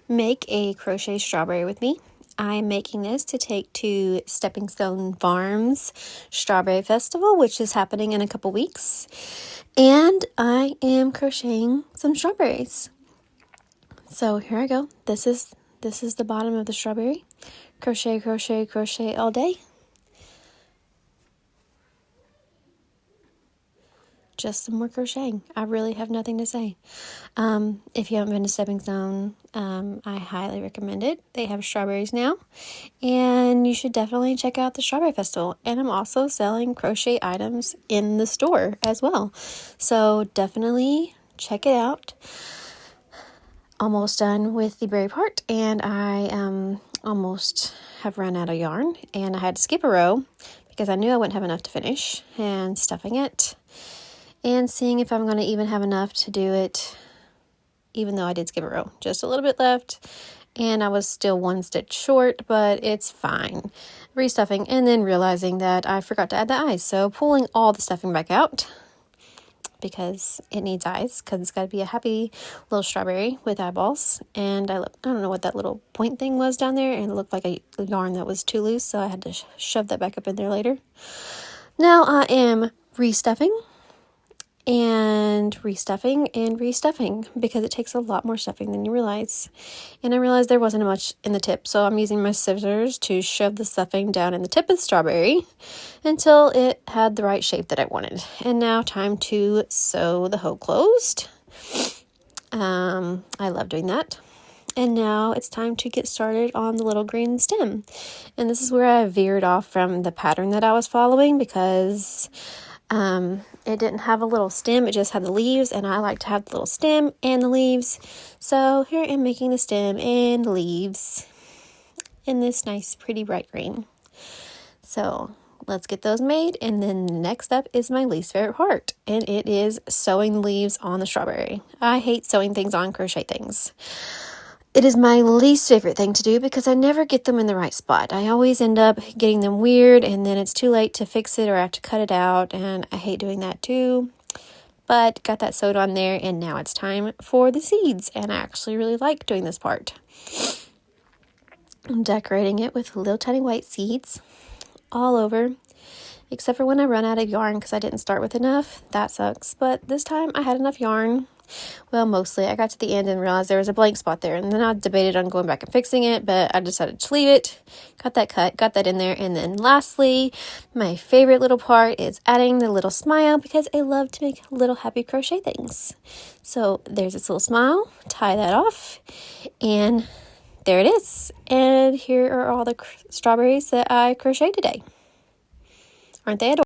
Make a crochet strawberry with me. I'm making this to take to Stepping Stone Farms Strawberry Festival, which is happening in a couple weeks. And I am crocheting some strawberries. So here I go. This is the bottom of the strawberry. Crochet, crochet, crochet all day. Just some more crocheting. I really have nothing to say. If you haven't been to Stepping Stone, I highly recommend it. They have strawberries now, and you should definitely check out the Strawberry Festival. And I'm also selling crochet items in the store as well, so definitely check it out. Almost done with the berry part, and I almost have run out of yarn, and I had to skip a row because I knew I wouldn't have enough to finish, and stuffing it and seeing if I'm going to even have enough to do it, even though I did skip a row. Just a little bit left, and I was still one stitch short, but it's fine. Restuffing, and then realizing that I forgot to add the eyes, so pulling all the stuffing back out because it needs eyes, because it's got to be a happy little strawberry with eyeballs. And I don't know what that little point thing was down there, and it looked like a yarn that was too loose, so I had to shove that back up in there later. Now I am restuffing and restuffing and restuffing because it takes a lot more stuffing than you realize. And I realized there wasn't much in the tip, so I'm using my scissors to shove the stuffing down in the tip of the strawberry until it had the right shape that I wanted. And now time to sew the hoe closed. I love doing that. And now it's time to get started on the little green stem. And this is where I veered off from the pattern that I was following because it didn't have a little stem, it just had the leaves, and I like to have the little stem and the leaves. So here I'm making the stem and the leaves in this nice pretty bright green. So let's get those made, and then next up is my least favorite part, and it is sewing the leaves on the strawberry. I hate sewing things on crochet things. It is my least favorite thing to do because I never get them in the right spot. I always end up getting them weird, and then it's too late to fix it or I have to cut it out, and I hate doing that too. But got that sewed on there, and now it's time for the seeds, and I actually really like doing this part. I'm decorating it with little tiny white seeds all over, except for when I run out of yarn because I didn't start with enough. That sucks, but this time I had enough yarn. Well, mostly. I got to the end and realized there was a blank spot there, and then I debated on going back and fixing it, but I decided to leave it. Got that cut, got that in there, and then lastly, my favorite little part is adding the little smile because I love to make little happy crochet things. So there's this little smile, tie that off, and there it is. And here are all the strawberries that I crocheted today. Aren't they adorable?